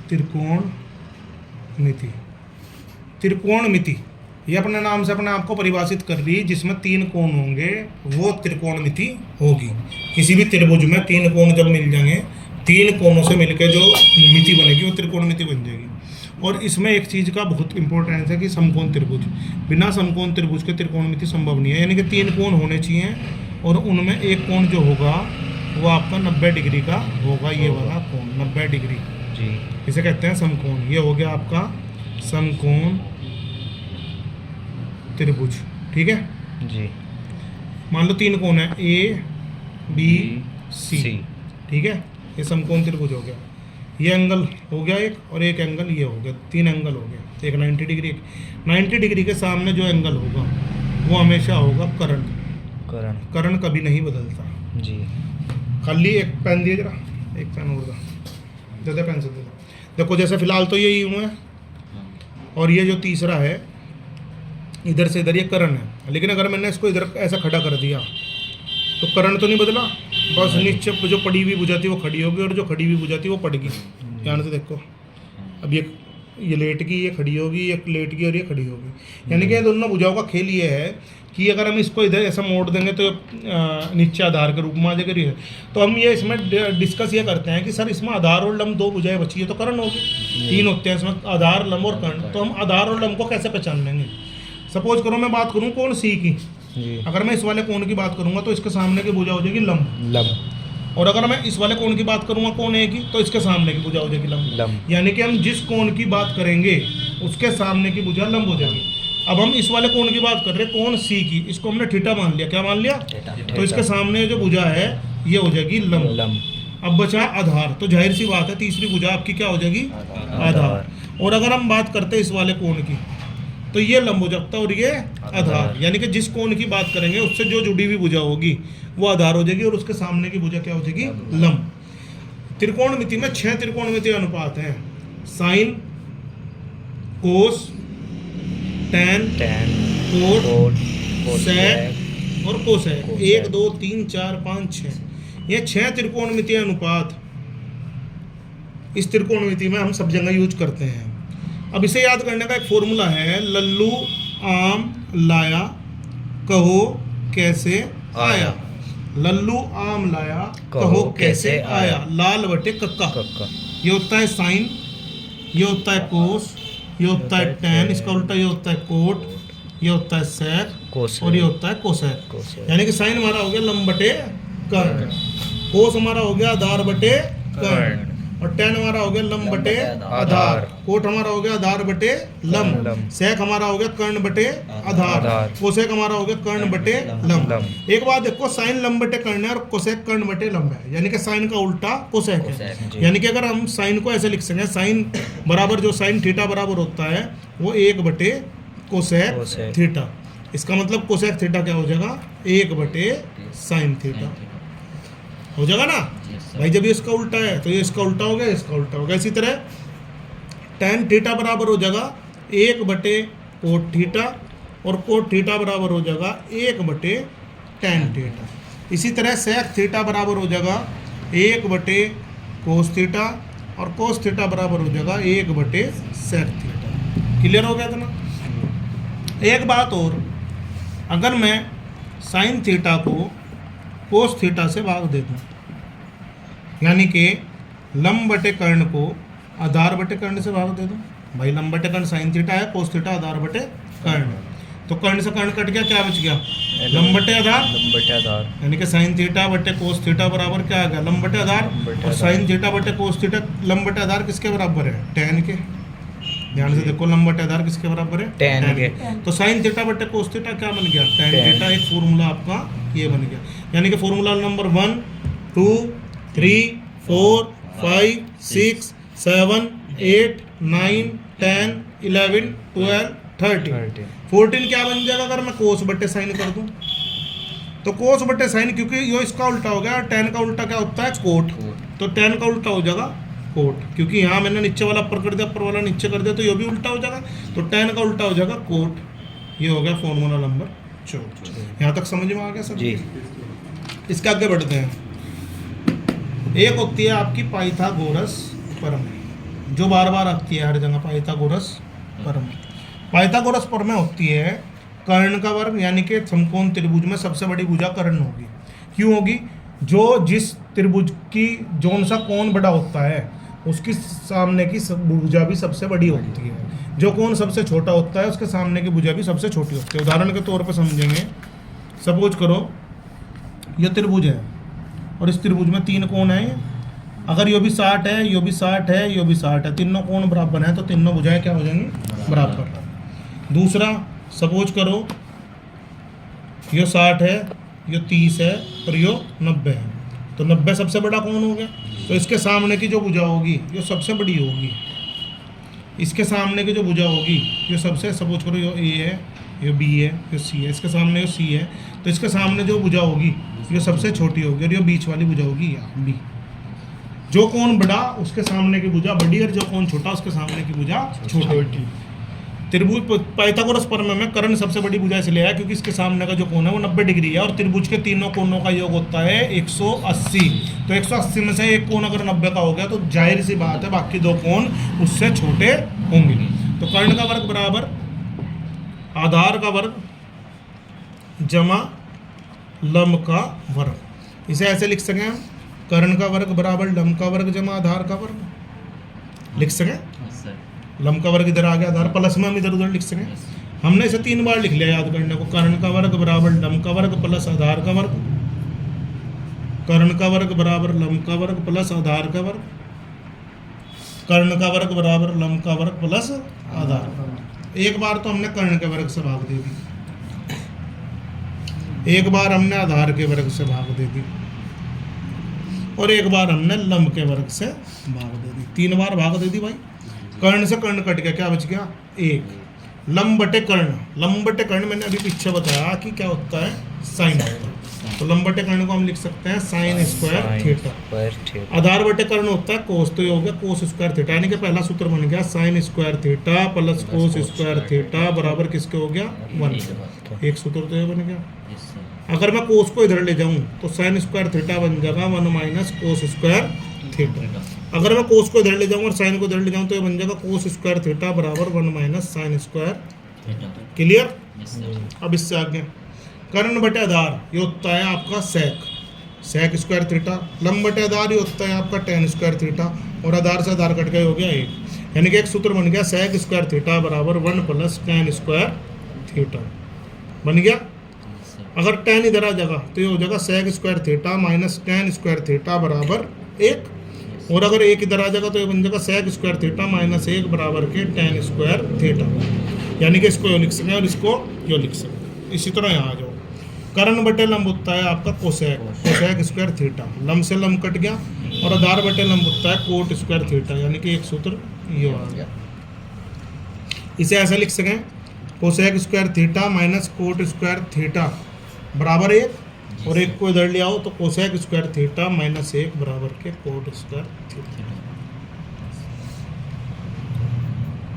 त्रिकोणमिति। त्रिकोणमिति ये अपने नाम से अपने आप को परिभाषित कर रही है, जिसमें 3 कोण होंगे वो त्रिकोणमिति होगी। किसी भी त्रिभुज में 3 कोण जब मिल जाएंगे, 3 कोणों से मिलकर जो मिति बनेगी वो त्रिकोणमिति बन जाएगी। और इसमें एक चीज़ का बहुत इंपॉर्टेंस है कि समकोण त्रिभुज, बिना समकोण त्रिभुज के त्रिकोणमिति संभव नहीं है। यानी कि 3 कोण होने चाहिए और उनमें एक कोण जो होगा वो आपका 90 डिग्री का होगा। ये वाला कोण 90 डिग्री जी, इसे कहते हैं समकोण। ये हो गया आपका समकोण त्रिभुज। ठीक है जी। मान लो 3 कोण है ए बी सी। ठीक है, ये समकोण त्रिभुज हो गया। ये एंगल हो गया एक, और एक एंगल ये हो गया, 3 एंगल हो गया। एक 90 डिग्री, एक 90 डिग्री के सामने जो एंगल होगा वो हमेशा होगा कर्ण। कर्ण कभी नहीं बदलता जी। खाली एक पेन दिए जरा, एक पेन और दे पेन से दे। देखो जैसे फिलहाल तो यही यूँ है, और ये जो तीसरा है इधर से इधर ये कर्ण है। लेकिन अगर मैंने इसको इधर ऐसा खड़ा कर दिया तो कर्ण तो नहीं बदला, बस नीचे जो पड़ी हुई भुजा थी वो खड़ी होगी और जो खड़ी हुई भुजा थी वो पड़गी। ध्यान से देखो, अब ये लेट की, ये खड़ी होगी, ये लेट की और ये खड़ी होगी। यानी कि ये दोनों भुजाओं का खेल ये है कि अगर हम इसको इधर ऐसा मोड़ देंगे तो नीचे आधार के रूप में आ जाएगा। तो हम ये इसमें डिस्कस ये करते हैं कि सर इसमें आधार और लंब 2 भुजाएं बची है तो कर्ण होगी। 3 होते हैं इसमें, आधार लंब और कर्ण। तो हम आधार और लंब को कैसे पहचान लेंगे? सपोज करो मैं बात करूँ कोण सी की, अगर मैं इस वाले कोण की बात करूंगा तो इसके सामने की भुजा हो जाएगी लंब। और अगर मैं इस वाले कोण की बात करूंगा कोण ए की, तो इसके सामने की भुजा हो जाएगी लंब। यानी कि हम जिस कोण की बात करेंगे उसके सामने की भुजा लंब हो जाएगी। अब हम इस वाले कोण की बात कर रहे हैं कोण सी की, इसको हमने थीटा मान लिया। क्या मान लिया? तो इसके सामने जो भुजा है ये हो जाएगी लंब। अब बचा आधार, तो जाहिर सी बात है तीसरी भुजा आपकी क्या हो जाएगी? आधार। और अगर हम बात करते हैं इस वाले कोण की, तो ये लंब हो जाता है और ये आधार। यानी कि जिस कोण की बात करेंगे उससे जो जुड़ी हुई भुजा होगी वो आधार हो जाएगी और उसके सामने की भुजा क्या हो जाएगी? लंब। त्रिकोणमिति में 6 त्रिकोणमिति अनुपात हैं: साइन, कोस, टैन, कोट, सेक और कोसेक। 1 2 3 4 5 6, ये 6 त्रिकोणमिति अनुपात इस त्रिकोणमिति में हम सब जगह यूज करते हैं। अब इसे याद करने का एक फॉर्मूला है, लल्लू आम लाया कहो कैसे आया। लल्लू आम लाया कहो कैसे आया। लाल बटे कक्का। ये होता है साइन, ये होता है कोस, ये होता है टैन, इसका उल्टा ये होता है कोट, ये होता है सेक और ये होता है कोसेक। यानी कि साइन हमारा हो गया लंब बटे कर्ण, कोस हमारा हो गया आधार बटे कर्ण, और टैन हमारा हो गया लंब बटे आधार, कोट हमारा हो गया आधार बटे लंब, सेक हमारा हो गया कर्ण बटे आधार, कोसेक हमारा हो गया कर्ण बटे लंब। एक बात देखो, साइन लंब बटे कर्ण है और कोसेक कर्ण बटे लंब है। यानी कि साइन का उल्टा कोसेक है। यानी कि अगर हम साइन को ऐसे लिख सकें, साइन बराबर जो साइन थीटा बराबर होता है वो 1 बटे कोसेक थीटा। इसका मतलब कोसेक थीटा क्या हो जाएगा? 1 बटे साइन थीटा हो जाएगा ना भाई। जब ये इसका उल्टा है तो ये इसका उल्टा हो गया, इसका उल्टा हो गया। इसी तरह टैन थीटा बराबर हो जाएगा 1 बटे कोट थीटा, और कोट थीटा बराबर हो जाएगा 1 बटे टैन थीटा। इसी तरह सेक थीटा बराबर हो जाएगा 1 बटे कोस थीटा, और कोस थीटा बराबर हो जाएगा 1 बटे सेक थीटा। क्लियर हो गया था ना? एक बात और, अगर मैं साइन थीटा को कोस थीटा से भाग दे दूँ, यानी कि लंब बटे कर्ण को आधार बटे कर्ण से भाग दे दूँ। भाई लंब बटे कर्ण साइन थीटा है, कोस थीटा आधार बटे कर्ण, तो कर्ण से कर्ण कट गया, क्या बच गया? लंब बटे आधार। यानी कि साइन थीटा बटे कोस थीटा बराबर क्या आ गया? लंब बटे आधार। और साइन थीटा बटे कोस थीटा लंब बटे आधार किसके बराबर है? टैन के। ध्यान से देखो, लंब बटे आधार किसके बराबर है? टैन के। तो साइन थीटा बटे कोस थीटा क्या बन गया? Tan theta. एक फॉर्मूला आपका ये बन गया। यानी कि फॉर्मूला नंबर 1 2 3 4 5 6 7 8 9 10 11 12 13 14 क्या बन जाएगा अगर मैं कोस बटे साइन कर दूं? तो कोस बटे साइन, क्योंकि ये इसका उल्टा हो गया, टैन का उल्टा क्या होता है? कोट। तो टैन का उल्टा हो जाएगा कोट, क्योंकि यहाँ मैंने नीचे वाला ऊपर कर दिया, ऊपर वाला नीचे कर दिया, तो ये भी उल्टा हो जाएगा। तो टैन का उल्टा हो जाएगा कोट। ये हो गया फॉर्मूला नंबर 14। यहाँ तक समझ में आ गया सर जी? इसके आगे बढ़ते हैं। एक होती है आपकी पाइथागोरस प्रमेय। जो बार बार आती है हर जगह, पाइथागोरस प्रमेय। पाइथागोरस प्रमेय होती है कर्ण का वर्ग, यानी कि समकोण त्रिभुज में सबसे बड़ी भुजा कर्ण होगी। क्यों होगी? जो जिस त्रिभुज की जोन सा कोण बड़ा होता है उसकी सामने की भुजा भी सबसे बड़ी होती है। जो कोण सबसे छोटा होता है उसके सामने की भुजा भी सबसे छोटी होती है। उदाहरण के तौर पर समझेंगे, सपोज करो ये त्रिभुज है और इस त्रिभुज में 3 कोण हैं। अगर यो भी 60 है, यो भी 60 है, यो भी 60 है, तीनों कोण बराबर हैं तो तीनों भुजाएं क्या हो जाएंगी? बराबर। दूसरा सपोज करो यो 60 है, यो 30 है और यो 90 है, तो 90 सबसे बड़ा कोण हो गया। तो इसके सामने की जो भुजा होगी यो सबसे बड़ी होगी। इसके सामने की जो भुजा होगी यो सबसे, सपोज करो यो ए है, यो बी है, यो सी है, इसके सामने यो सी है, तो इसके सामने जो भुजा होगी यो सबसे छोटी होगी और यो बीच वाली भुजा होगी या बी। जो कोण बड़ा उसके सामने की भुजा बड़ी और जो कोण छोटा उसके सामने की भुजा छोटी। त्रिभुज पाइथागोरस प्रमेय में कर्ण सबसे बड़ी भुजा इसलिए है क्योंकि इसके सामने का जो कोण है वो 90 डिग्री है और त्रिभुज के तीनों कोणों का योग होता है 180। तो 180 में से एक कोण अगर 90 का हो गया तो जाहिर सी बात है बाकी 2 कोण उससे छोटे होंगे। तो कर्ण का वर्ग बराबर आधार का वर्ग जमा लंब का वर्ग। इसे ऐसे लिख सकें हम, कर्ण का वर्ग बराबर लंब का वर्ग जमा आधार का वर्ग। लिख सकें? लंब का वर्ग इधर आ गया, आधार प्लस में हम इधर उधर लिख सकें। हमने इसे 3 बार लिख लिया याद करने को। कर्ण का वर्ग बराबर लंब का वर्ग प्लस आधार का वर्ग। कर्ण का वर्ग बराबर लंब का वर्ग प्लस आधार का वर्ग। कर्ण का वर्ग बराबर लंब का वर्ग प्लस आधार का वर्ग। एक बार तो हमने कर्ण के वर्ग से भाग दे दी, एक बार हमने आधार के वर्ग से भाग दे दी और एक बार हमने लंब के वर्ग से भाग दे दी। 3 बार भाग दे दी भाई। कर्ण से कर्ण कट गया, क्या बच गया? 1। लंब बटे कर्ण, लंब बटे कर्ण मैंने अभी पीछे बताया कि क्या होता है? साइन होता है। तो लंब बटे कर्ण को हम लिख सकते हैं साइन स्क्वायर थीटा। आधार बटे कर्ण होता है कोस, तो ये हो गया कोस स्क्वायर थीटा, यानी कि पहला सूत्र बन गया sine square theta plus cos square theta बराबर किसके हो गया? 1। एक सूत्र तो ये बन गया। अगर मैं कोस को इधर ले जाऊं तो साइन स्क्वायर थीटा बन जाएगा 1 माइनस कोस स्क्वायर थीटा। अगर मैं कोस को इधर ले जाऊं और साइन को इधर ले जाऊं तो ये बन जाएगा कोस स्क्वायर थीटा बराबर 1 minus sine square theta. Clear? अब इससे आगे कर्ण बटे आधार ये होता है आपका सेक, सेक स्क्वायर थीटा। लंब बटे आधार ये होता है आपका टेन स्क्वायर थीटा और आधार से आधार कट गए हो गया 1, यानी कि एक सूत्र बन गया सेक स्क्वायर थीटा बराबर 1 प्लस टेन स्क्वायर थीटा। बन गया? अगर टेन इधर आ जाएगा तो ये हो जाएगा sec square theta minus tan square theta बराबर 1, और अगर 1 इधर आ जाएगा तो ये बन जाएगा सेक स्क्वायर थीटा माइनस 1 बराबर के टेन स्क्वायर थीटा। यानी कि इसको यो लिख सकते हैं और इसको यो लिख सकते हैं। इसी तरह यहाँ आ जाओ, कर्ण बटे लंब होता है आपका कोसेक, कोसेक स्क्वायर थीटा। लंब से लंब कट गया और आधार बटे लंब होता है कोट स्क्वायर थीटा, यानी कि एक सूत्र ये आ गया। इसे ऐसे लिख सकें cosec square theta minus cot square theta बराबर 1, और 1 को इधर ले आओ तो कोसेक स्क्वायर थीटा माइनस 1 बराबर के कोट स्क्वायर थीटा।